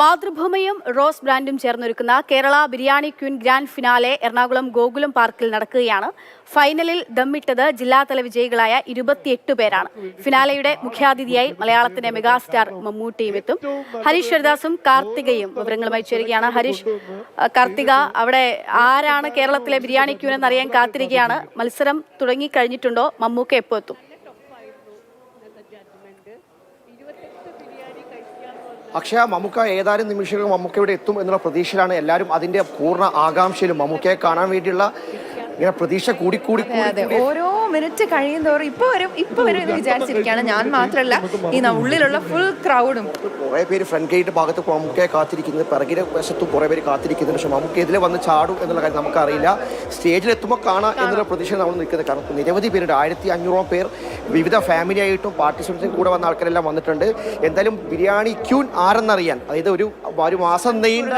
മാതൃഭൂമിയും Rose ബ്രാൻഡും ചേർന്നൊരുക്കുന്ന Kerala biryani queen grand finale Ernakulam Gokulam പാർക്കിൽ നടക്കുകയാണ്. ഫൈനലിൽ ദമ്മിട്ടത് ജില്ലാതല വിജയികളായ 28 പേരാണ്. ഫിനാലെയുടെ മുഖ്യാതിഥിയായി മലയാളത്തിന്റെ മെഗാസ്റ്റാർ മമ്മൂട്ടിയും എത്തും. ഹരീഷ് ഹരിദാസും കാർത്തികയും വിവരങ്ങളുമായി ചേരുകയാണ്. ഹരീഷ്, കാർത്തിക, അവിടെ ആരാണ് കേരളത്തിലെ ബിരിയാണി ക്വീൻ എന്നറിയാൻ കാത്തിരിക്കുകയാണ്. മത്സരം തുടങ്ങിക്കഴിഞ്ഞിട്ടുണ്ടോ? മമ്മൂക്ക എപ്പോൾ എത്തും? അക്ഷയ, മമ്മൂക്ക ഏതാനും നിമിഷങ്ങൾ മമ്മൂക്ക ഇവിടെ എത്തും എന്നുള്ള പ്രതീക്ഷയിലാണ് എല്ലാവരും. അതിന്റെ പൂർണ്ണ ആകാംക്ഷയിലും മമ്മൂക്കയെ കാണാൻ വേണ്ടിയുള്ള ഇങ്ങനെ പ്രതീക്ഷ കൂടി ഓരോ മിനിറ്റ് കഴിയുന്നതോറും ഇപ്പൊ വരും എന്ന് വിചാരിച്ചിരിക്കുകയാണ്. ഞാൻ മാത്രമല്ല, ഈ ഉള്ളിലുള്ള ഫുൾ ക്രൗഡും. കുറെ പേര് ഫ്രണ്ട് ഗേറ്റ് ഭാഗത്ത് മമ്മൂക്കയെ കാത്തിരിക്കുന്നത്, പിറകിലെ വശത്തും കുറെ പേര് കാത്തിരിക്കുന്നുണ്ട്. പക്ഷെ മമ്മൂക്ക ഇതിലെ വന്ന് ചാടും എന്നുള്ള കാര്യം നമുക്കറിയില്ല. സ്റ്റേജിൽ എത്തുമ്പോൾ കാണാം എന്നുള്ള പ്രതീക്ഷ നമ്മൾ നിൽക്കുന്നത്. കാരണം നിരവധി പേരുണ്ട്, 1500 പേർ വിവിധ ഫാമിലി ആയിട്ടും പാർട്ടിസിപ്പൻസിനും കൂടെ വന്ന ആൾക്കാരെല്ലാം വന്നിട്ടുണ്ട്. എന്തായാലും ബിരിയാണി ക്യൂൻ ആരെന്നറിയാൻ, അതായത് ഒരു മാസം നീണ്ട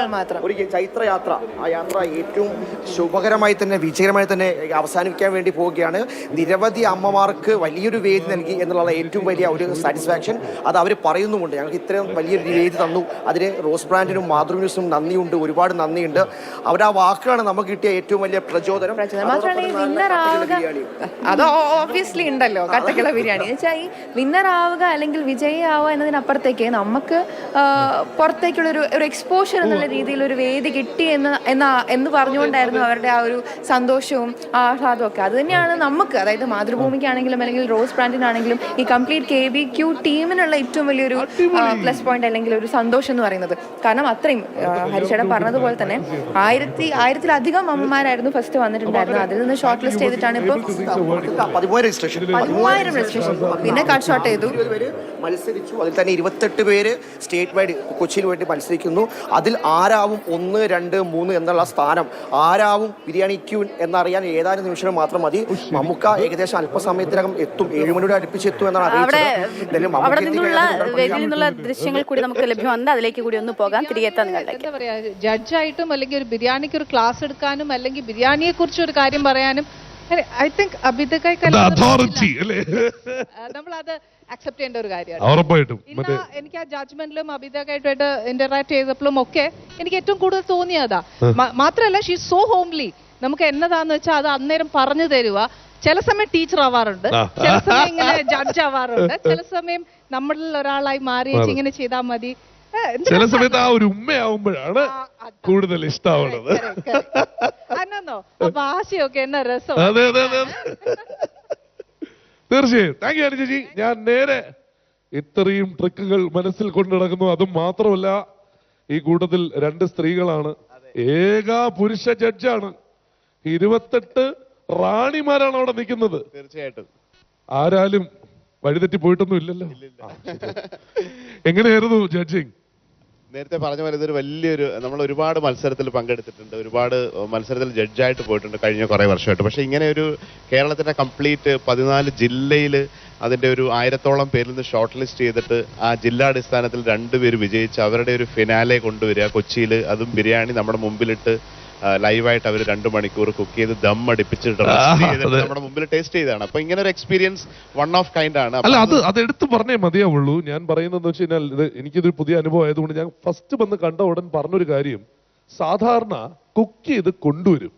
ഒരു ചൈത്രയാത്ര, ആ യാത്ര ഏറ്റവും ശുഭകരമായി തന്നെ വിജയകരമായി തന്നെ അവസാനിപ്പിക്കാൻ വേണ്ടി പോവുകയാണ്. നിരവധി അമ്മമാർക്ക് വലിയൊരു വേദി നൽകി എന്നുള്ള ഏറ്റവും വലിയ ഒരു സാറ്റിസ്ഫാക്ഷൻ അത് അവർ പറയുന്നുമുണ്ട്. ഞങ്ങൾക്ക് ഇത്രയും വലിയൊരു വേദി തന്നു, അതിന് റോസ് ബ്രാൻഡിനും മാതൃഭൂമിനും നന്ദിയുണ്ട്, ഒരുപാട് നന്ദിയുണ്ട്. അവരുടെ ആ വാക്കുകളാണ് നമുക്ക് കിട്ടിയ ഏറ്റവും വലിയ പ്രചോദനം. അത് ഓബ്വിയസ്ലി ഉണ്ടല്ലോ കട്ടക്കിള ബിരിയാണി എന്ന് വെച്ചാൽ ഈ വിന്നർ ആവുക അല്ലെങ്കിൽ വിജയിയാവുക എന്നതിനപ്പുറത്തേക്ക് നമുക്ക് പുറത്തേക്കുള്ള ഒരു എക്സ്പോഷർ എന്നുള്ള രീതിയിൽ ഒരു വേദി കിട്ടി എന്ന് പറഞ്ഞുകൊണ്ടായിരുന്നു അവരുടെ ആ ഒരു സന്തോഷവും ആഹ്ലാദവും ഒക്കെ. അത് തന്നെയാണ് നമുക്ക്, അതായത് മാതൃഭൂമിക്കാണെങ്കിലും അല്ലെങ്കിൽ റോസ് ബ്രാൻഡിനാണെങ്കിലും ഈ കംപ്ലീറ്റ് KBQ ടീമിനുള്ള ഏറ്റവും വലിയൊരു പ്ലസ് പോയിന്റ് അല്ലെങ്കിൽ ഒരു സന്തോഷം എന്ന് പറയുന്നത്. കാരണം അത്രയും ഹരിച്ചേട്ടൻ പറഞ്ഞതുപോലെ തന്നെ ആയിരത്തിലധികം അമ്മമാരായിരുന്നു ഫസ്റ്റ് വന്നിട്ടുണ്ടായിരുന്നു. അതിൽ നിന്ന് ഷോർട്ട് ലിസ്റ്റ് ചെയ്തിട്ടാണ് ഇപ്പോൾ 10,000 രജിസ്ട്രേഷൻ പിന്നെ കട്ട് ഷോട്ട് ചെയ്തു മത്സരിച്ചു. അതിൽ തന്നെ 28 പേര് സ്റ്റേറ്റ് വൈഡ് കൊച്ചിയിൽ വേണ്ടി മത്സരിക്കുന്നു. അതിൽ ആരാവും 1, 2, 3 എന്നുള്ള സ്ഥാനം, ആരാവും ബിരിയാണി ക്യൂൻ എന്നറിയാൻ ഏതാനും നിമിഷങ്ങൾ മാത്രം മതി. മമ്മൂക്ക ഏകദേശം അല്പസമയത്തിനകം എത്തും, 7 മണിയോടെ അടുപ്പിച്ച് എത്തും എന്നാണ് അറിയിച്ചത്. ദൃശ്യങ്ങൾ കൂടി നമുക്ക് ലഭ്യമാണ്, അതിലേക്ക് കൂടി ഒന്ന് പോകാം. തിരികെ എത്താൻ എന്താ പറയാ, ജഡ്ജായിട്ടും അല്ലെങ്കിൽ ഒരു ബിരിയാണിക്ക് ഒരു ക്ലാസ് എടുക്കാനും അല്ലെങ്കിൽ ബിരിയാണിയെ കുറിച്ച് ഒരു കാര്യം പറയാനും ഐ തിങ്ക് നമ്മളത് അക്സെപ്റ്റ് ചെയ്യേണ്ട ഒരു കാര്യമാണ്. എനിക്ക് ആ ജഡ്ജ്മെന്റിലും അബിതക്കായിട്ടുമായിട്ട് ഇന്ററാക്ട് ചെയ്തപ്പോഴും ഒക്കെ എനിക്ക് ഏറ്റവും കൂടുതൽ തോന്നിയതാ. മാത്രമല്ല, ഷീ സോ ഹോംലി. നമുക്ക് എന്നതാന്ന് വെച്ചാൽ അത് അന്നേരം പറഞ്ഞു തരുക. ചില സമയം ടീച്ചർ ആവാറുണ്ട്, ചില സമയം ഇങ്ങനെ ജഡ്ജ് ആവാറുണ്ട്, ചില സമയം നമ്മളിൽ ഒരാളായി മാറി ഇങ്ങനെ ചെയ്താൽ മതി. ചില സമയത്ത് ആ ഒരു ഉമ്മയാവുമ്പോഴാണ് കൂടുതൽ ഇഷ്ടമാവുന്നത്. അന്നോ ഭാഷയൊക്കെ എന്നാ രസം. തീർച്ചയായും താങ്ക് യു അനു ചേച്ചി. ഞാൻ നേരെ ഇത്രയും ട്രിക്കുകൾ മനസ്സിൽ കൊണ്ടു നടക്കുന്നു. അതും മാത്രമല്ല, ഈ കൂട്ടത്തിൽ 2 സ്ത്രീകളാണ്, ഏക പുരുഷ ജഡ്ജാണ്, 28 റാണിമാരാണ് അവിടെ നിൽക്കുന്നത്. തീർച്ചയായിട്ടും ആരാലും വഴിതെറ്റി പോയിട്ടൊന്നും ഇല്ലല്ലോ. എങ്ങനെയായിരുന്നു ജഡ്ജിങ്? നേരത്തെ പറഞ്ഞ പോലെ ഇതൊരു വലിയൊരു, നമ്മൾ ഒരുപാട് മത്സരത്തിൽ പങ്കെടുത്തിട്ടുണ്ട്, ഒരുപാട് മത്സരത്തിൽ ജഡ്ജായിട്ട് പോയിട്ടുണ്ട് കഴിഞ്ഞ കുറേ വർഷമായിട്ട്. പക്ഷെ ഇങ്ങനെ ഒരു കേരളത്തിന്റെ കംപ്ലീറ്റ് 14 ജില്ലയിൽ അതിന്റെ ഒരു 1000-ഓളം പേരിൽ നിന്ന് ഷോർട്ട് ലിസ്റ്റ് ചെയ്തിട്ട് ആ ജില്ലാടിസ്ഥാനത്തിൽ 2 പേര് വിജയിച്ച് അവരുടെ ഒരു ഫിനാലെ കൊണ്ടുവരിക കൊച്ചിയിൽ, അതും ബിരിയാണി നമ്മുടെ മുമ്പിലിട്ട് ലൈവായിട്ട് അവർ 2 മണിക്കൂർ കുക്ക് ചെയ്ത് ദം അടിപ്പിച്ചിട്ട് നമ്മുടെ മുമ്പിൽ ടേസ്റ്റ് ചെയ്താണ്. അപ്പൊ ഇങ്ങനെ ഒരു എക്സ്പീരിയൻസ് വൺ ഓഫ് കൈൻഡ് ആണ്. അല്ല, അത് എടുത്ത് പറഞ്ഞേ മതിയാവുള്ളൂ. ഞാൻ പറയുന്നത് വെച്ച് കഴിഞ്ഞാൽ, എനിക്കിതൊരു പുതിയ അനുഭവം ആയതുകൊണ്ട് ഞാൻ ഫസ്റ്റ് വന്ന് കണ്ട ഉടൻ പറഞ്ഞൊരു കാര്യം, സാധാരണ കുക്ക് ചെയ്ത് കൊണ്ടുവരും,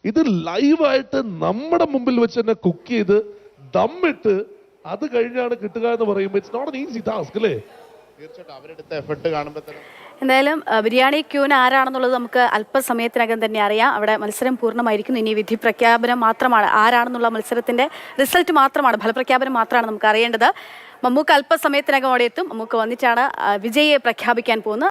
ഇത് ലൈവായിട്ട് നമ്മുടെ മുമ്പിൽ വെച്ച് തന്നെ കുക്ക് ചെയ്ത് ദമ്മിട്ട് അത് കഴിഞ്ഞാണ് കിട്ടുക എന്ന് പറയുമ്പോൾ it's not an easy task അല്ലേ? തീർച്ചയായിട്ടും അവരെടുത്ത എഫർട്ട് കാണുമ്പോൾ തന്നെ. എന്തായാലും ബിരിയാണി ക്യൂൻ ആരാണെന്നുള്ളത് നമുക്ക് അല്പസമയത്തിനകം തന്നെ അറിയാം. അവിടെ മത്സരം പൂർണ്ണമായിരിക്കുന്നു. ഇനി വിധി പ്രഖ്യാപനം മാത്രമാണ്, ആരാണെന്നുള്ള മത്സരത്തിന്റെ റിസൾട്ട് മാത്രമാണ്, ഫലപ്രഖ്യാപനം മാത്രമാണ് നമുക്ക് അറിയേണ്ടത്. മമ്മൂക്ക അല്പസമയത്തിനകം അവിടെ എത്തും. മമ്മൂക്ക വന്നിട്ടാണ് വിജയിയെ പ്രഖ്യാപിക്കാൻ പോകുന്നത്.